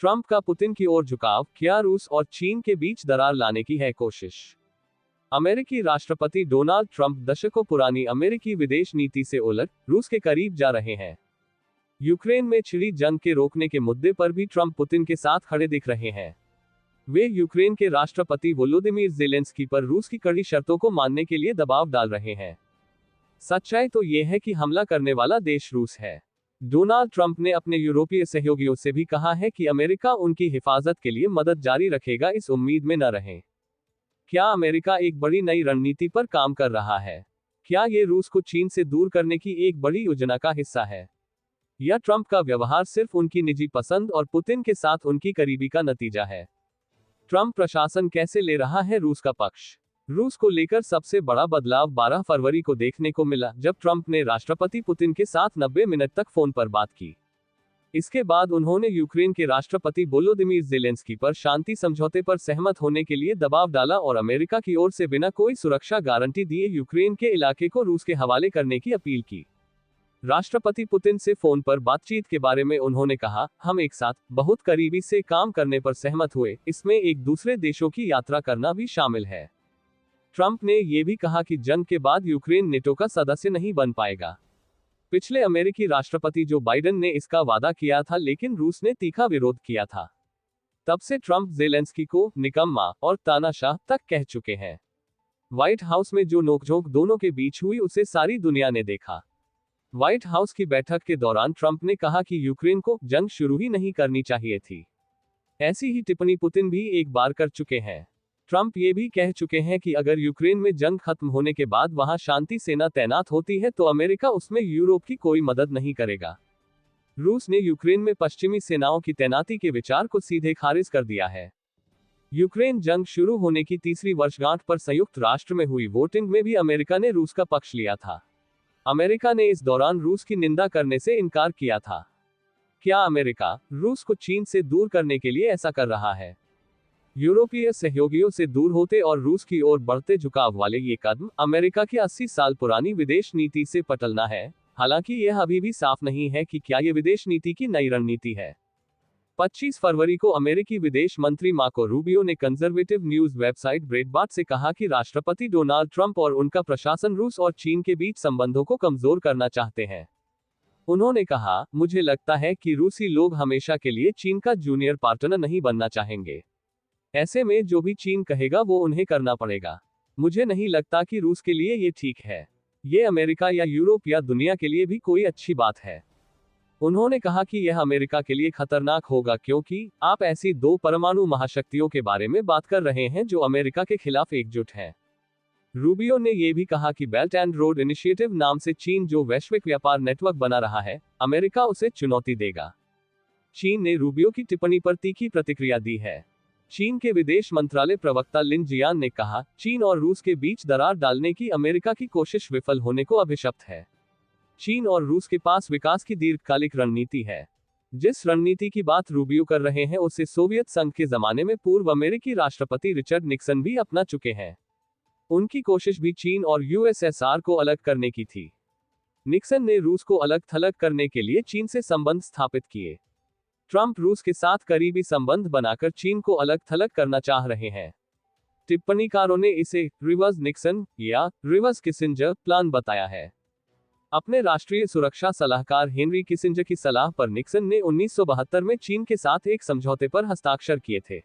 Trump का Putin की ओर झुकाव, क्या रूस और चीन के बीच दरार लाने की है कोशिश। अमेरिकी राष्ट्रपति डोनाल्ड ट्रंप दशकों पुरानी अमेरिकी विदेश नीति से उलट रूस के करीब जा रहे हैं। यूक्रेन में छिड़ी जंग के रोकने के मुद्दे पर भी ट्रंप पुतिन के साथ खड़े दिख रहे हैं। वे यूक्रेन के राष्ट्रपति वोलोदिमीर ज़ेलेंस्की पर रूस की कड़ी शर्तों को मानने के लिए दबाव डाल रहे हैं। सच्चाई तो यह है कि हमला करने वाला देश रूस है। डोनाल्ड ट्रंप ने अपने यूरोपीय सहयोगियों से भी कहा है कि अमेरिका उनकी हिफाजत के लिए मदद जारी रखेगा, इस उम्मीद में न रहें। क्या अमेरिका एक बड़ी नई रणनीति पर काम कर रहा है? क्या ये रूस को चीन से दूर करने की एक बड़ी योजना का हिस्सा है, या ट्रंप का व्यवहार सिर्फ उनकी निजी पसंद और पुतिन के साथ उनकी करीबी का नतीजा है? ट्रंप प्रशासन कैसे ले रहा है रूस का पक्ष? रूस को लेकर सबसे बड़ा बदलाव 12 फरवरी को देखने को मिला, जब ट्रंप ने राष्ट्रपति पुतिन के साथ 90 मिनट तक फोन पर बात की। इसके बाद उन्होंने यूक्रेन के राष्ट्रपति वोलोदिमीर ज़ेलेंस्की पर शांति समझौते पर सहमत होने के लिए दबाव डाला और अमेरिका की ओर से बिना कोई सुरक्षा गारंटी दिए यूक्रेन के इलाके को रूस के हवाले करने की अपील की। राष्ट्रपति पुतिन से फोन पर बातचीत के बारे में उन्होंने कहा, हम एक साथ बहुत करीबी से काम करने पर सहमत हुए, इसमें एक दूसरे देशों की यात्रा करना भी शामिल है। ट्रंप ने यह भी कहा कि जंग के बाद यूक्रेन नेटो का सदस्य नहीं बन पाएगा। पिछले अमेरिकी राष्ट्रपति जो बाइडेन ने इसका वादा किया था, लेकिन रूस ने तीखा विरोध किया था। तब से ट्रंप ज़ेलेंस्की को निकम्मा और तानाशाह तक कह चुके हैं। व्हाइट हाउस में जो नोकझोंक दोनों के बीच हुई, उसे सारी दुनिया ने देखा। व्हाइट हाउस की बैठक के दौरान ट्रंप ने कहा कि यूक्रेन को जंग शुरू ही नहीं करनी चाहिए थी। ऐसी ही टिप्पणी पुतिन भी एक बार कर चुके हैं। ट्रंप ये भी कह चुके हैं कि अगर यूक्रेन में जंग खत्म होने के बाद वहां शांति सेना तैनात होती है तो अमेरिका उसमें यूरोप की कोई मदद नहीं करेगा। रूस ने यूक्रेन में पश्चिमी सेनाओं की तैनाती के विचार को सीधे खारिज कर दिया है। यूक्रेन जंग शुरू होने की तीसरी वर्षगांठ पर संयुक्त राष्ट्र में हुई वोटिंग में भी अमेरिका ने रूस का पक्ष लिया था। अमेरिका ने इस दौरान रूस की निंदा करने से इनकार किया था। क्या अमेरिका रूस को चीन से दूर करने के लिए ऐसा कर रहा है? यूरोपीय सहयोगियों से दूर होते और रूस की ओर बढ़ते झुकाव वाले ये कदम अमेरिका की 80 साल पुरानी विदेश नीति से पटलना है। हालांकि यह अभी भी साफ नहीं है कि क्या ये विदेश नीति की नई रणनीति है। 25 फरवरी को अमेरिकी विदेश मंत्री मार्को रूबियो ने कंजर्वेटिव न्यूज वेबसाइट ब्रेटबार्ट से कहा कि राष्ट्रपति डोनाल्ड ट्रंप और उनका प्रशासन रूस और चीन के बीच संबंधों को कमजोर करना चाहते हैं। उन्होंने कहा, मुझे लगता है कि रूसी लोग हमेशा के लिए चीन का जूनियर पार्टनर नहीं बनना चाहेंगे। ऐसे में जो भी चीन कहेगा वो उन्हें करना पड़ेगा। मुझे नहीं लगता कि रूस के लिए ये ठीक है। ये अमेरिका या यूरोप या दुनिया के लिए भी कोई अच्छी बात है। उन्होंने कहा कि यह अमेरिका के लिए खतरनाक होगा, क्योंकि आप ऐसी दो परमाणु महाशक्तियों के बारे में बात कर रहे हैं जो अमेरिका के खिलाफ एकजुट हैं। रूबियो ने यह भी कहा कि बेल्ट एंड रोड इनिशिएटिव नाम से चीन जो वैश्विक व्यापार नेटवर्क बना रहा है, अमेरिका उसे चुनौती देगा। चीन ने रूबियो की टिप्पणी पर तीखी प्रतिक्रिया दी है। चीन के विदेश मंत्रालय प्रवक्ता लिन जियान ने कहा, चीन और रूस के बीच दरार डालने की अमेरिका की कोशिश विफल होने को अभिशप्त है। चीन और रूस के पास विकास की दीर्घकालिक रणनीति है। जिस रणनीति की बात रूबियो कर रहे हैं उसे सोवियत संघ के जमाने में पूर्व अमेरिकी राष्ट्रपति रिचर्ड निक्सन भी अपना चुके हैं। उनकी कोशिश भी चीन और यूएसएसआर को अलग करने की थी। निक्सन ने रूस को अलग थलग करने के लिए चीन से संबंध स्थापित किए। ट्रंप रूस के साथ करीबी संबंध बनाकर चीन को अलग थलग करना चाह रहे हैं। टिप्पणीकारों ने इसे रिवर्स निक्सन या रिवर्स किसिंजर प्लान बताया है। अपने राष्ट्रीय सुरक्षा सलाहकार हेनरी किसिंजर की सलाह पर निक्सन ने 1972 में चीन के साथ एक समझौते पर हस्ताक्षर किए थे।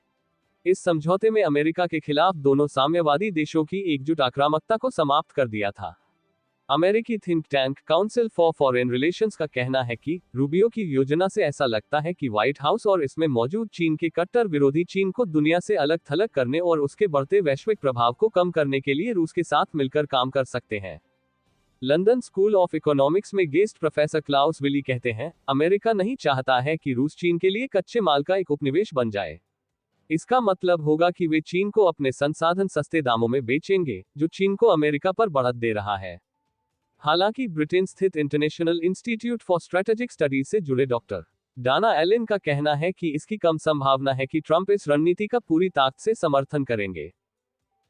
इस समझौते में अमेरिका के खिलाफ दोनों साम्यवादी देशों की एकजुट आक्रामकता को समाप्त कर दिया था। अमेरिकी think tank council for foreign relations का कहना है कि रूबियो की योजना से ऐसा लगता है कि व्हाइट हाउस और इसमें मौजूद चीन के कट्टर विरोधी चीन को दुनिया से अलग थलग करने और उसके बढ़ते वैश्विक प्रभाव को कम करने के लिए रूस के साथ मिलकर काम कर सकते हैं। लंदन स्कूल ऑफ इकोनॉमिक्स में गेस्ट प्रोफेसर क्लाउस विली कहते हैं, अमेरिका नहीं चाहता है कि रूस चीन के लिए कच्चे माल का एक उपनिवेश बन जाए। इसका मतलब होगा कि वे चीन को अपने संसाधन सस्ते दामों में बेचेंगे, जो चीन को अमेरिका पर बढ़त दे रहा है। हालांकि ब्रिटेन स्थित international institute for strategic studies से जुड़े डॉक्टर डाना एलन का कहना है कि इसकी कम संभावना है कि ट्रंप इस रणनीति का पूरी ताकत से समर्थन करेंगे।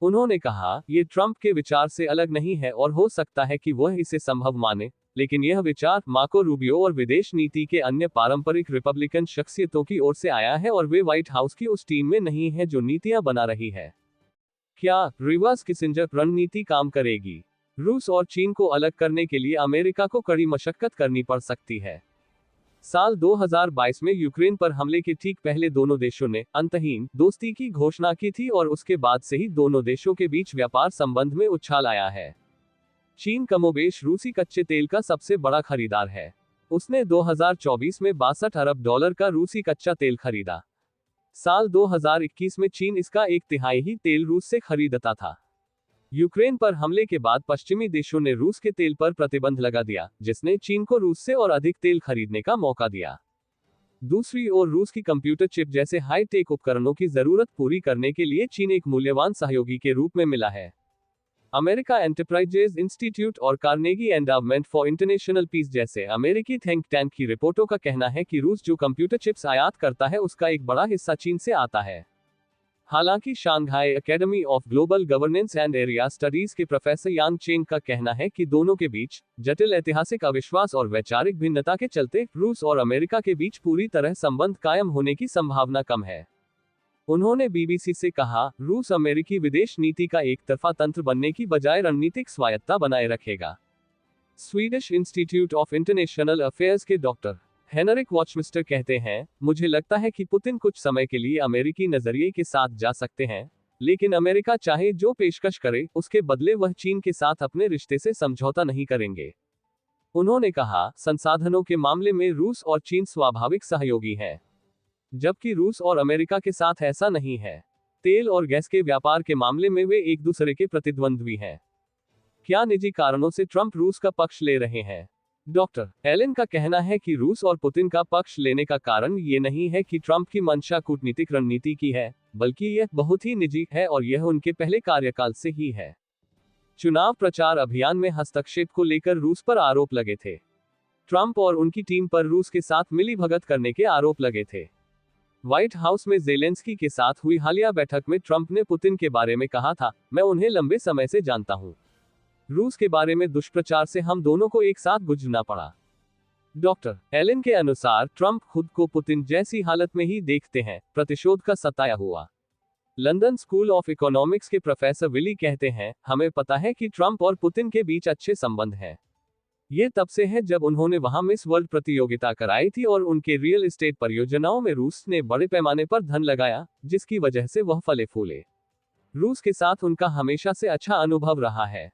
उन्होंने कहा, ये ट्रंप के विचार से अलग नहीं है और हो सकता है कि वह इसे संभव माने, लेकिन यह विचार मार्को रूबियो और विदेश नीति के अन्य पारंपरिक रिपब्लिकन शख्सियतों की ओर से आया है और वे व्हाइट हाउस की उस टीम में नहीं है जो नीतियां बना रही है। क्या रिवर्स किसिंजर रणनीति काम करेगी? रूस और चीन को अलग करने के लिए अमेरिका को कड़ी मशक्कत करनी पड़ सकती है। साल 2022 में यूक्रेन पर हमले के ठीक पहले दोनों देशों ने अंतहीन दोस्ती की घोषणा की थी और उसके बाद से ही दोनों देशों के बीच व्यापार संबंध में उछाल आया है। चीन कमोबेश रूसी कच्चे तेल का सबसे बड़ा खरीदार है। उसने 2024 में $62 अरब का रूसी कच्चा तेल खरीदा। साल 2021 में चीन इसका 1/3 ही तेल रूस से खरीदता था। यूक्रेन पर हमले के बाद पश्चिमी देशों ने रूस के तेल पर प्रतिबंध लगा दिया, जिसने चीन को रूस से और अधिक तेल खरीदने का मौका दिया। दूसरी ओर रूस की कंप्यूटर चिप जैसे हाई टेक उपकरणों की जरूरत पूरी करने के लिए चीन एक मूल्यवान सहयोगी के रूप में मिला है। अमेरिका एंटरप्राइजेज इंस्टीट्यूट और कार्नेगी एंडावमेंट फॉर इंटरनेशनल पीस जैसे अमेरिकी थिंक टैंक की रिपोर्टों का कहना है कि रूस जो कंप्यूटर चिप्स आयात करता है उसका एक बड़ा हिस्सा चीन से आता है। हालांकि Shanghai academy of global governance and area studies के प्रोफेसर यांग चेंग का कहना है कि दोनों के बीच जटिल ऐतिहासिक अविश्वास और वैचारिक भिन्नता के चलते रूस और अमेरिका के बीच पूरी तरह संबंध कायम होने की संभावना कम है। उन्होंने बीबीसी से कहा, रूस अमेरिकी विदेश नीति का एक तरफा तंत्र बनने की बजाय रणनीतिक स्वायत्तता बनाए रखेगा। Swedish institute of international affairs के डॉक्टर हेनरिक वॉचमिस्टर कहते हैं, मुझे लगता है कि पुतिन कुछ समय के लिए अमेरिकी नजरिए के साथ जा सकते हैं, लेकिन अमेरिका चाहे जो पेशकश करे, उसके बदले वह चीन के साथ अपने रिश्ते से समझौता नहीं करेंगे। उन्होंने कहा, संसाधनों के मामले में रूस और चीन स्वाभाविक सहयोगी हैं, जबकि रूस और अमेरिका के साथ ऐसा नहीं है। तेल और गैस के व्यापार के मामले में वे एक दूसरे के प्रतिद्वंद्वी हैं। क्या निजी कारणों से ट्रंप रूस का पक्ष ले रहे हैं? डॉक्टर एलन का कहना है कि रूस और पुतिन का पक्ष लेने का कारण ये नहीं है कि ट्रंप की मंशा कूटनीतिक रणनीति की है, बल्कि यह बहुत ही निजी है और यह उनके पहले कार्यकाल से ही है। चुनाव प्रचार अभियान में हस्तक्षेप को लेकर रूस पर आरोप लगे थे। ट्रंप और उनकी टीम पर रूस के साथ मिलीभगत करने के आरोप लगे थे। व्हाइट हाउस में ज़ेलेंस्की के साथ हुई हालिया बैठक में ट्रंप ने पुतिन के बारे में कहा था, मैं उन्हें लंबे समय से जानता हूं। रूस के बारे में दुष्प्रचार से हम दोनों को एक साथ गुजरना पड़ा। डॉक्टर एलन के अनुसार ट्रंप खुद को पुतिन जैसी हालत में ही देखते हैं, प्रतिशोध का सताया हुआ। लंदन स्कूल ऑफ इकोनॉमिक्स के प्रोफेसर विली कहते हैं, हमें पता है कि ट्रंप और पुतिन के बीच अच्छे संबंध हैं। ये तब से है जब उन्होंने वहां मिस वर्ल्ड प्रतियोगिता कराई थी और उनके रियल एस्टेट परियोजनाओं में रूस ने बड़े पैमाने पर धन लगाया, जिसकी वजह से वह फले फूले। रूस के साथ उनका हमेशा से अच्छा अनुभव रहा है।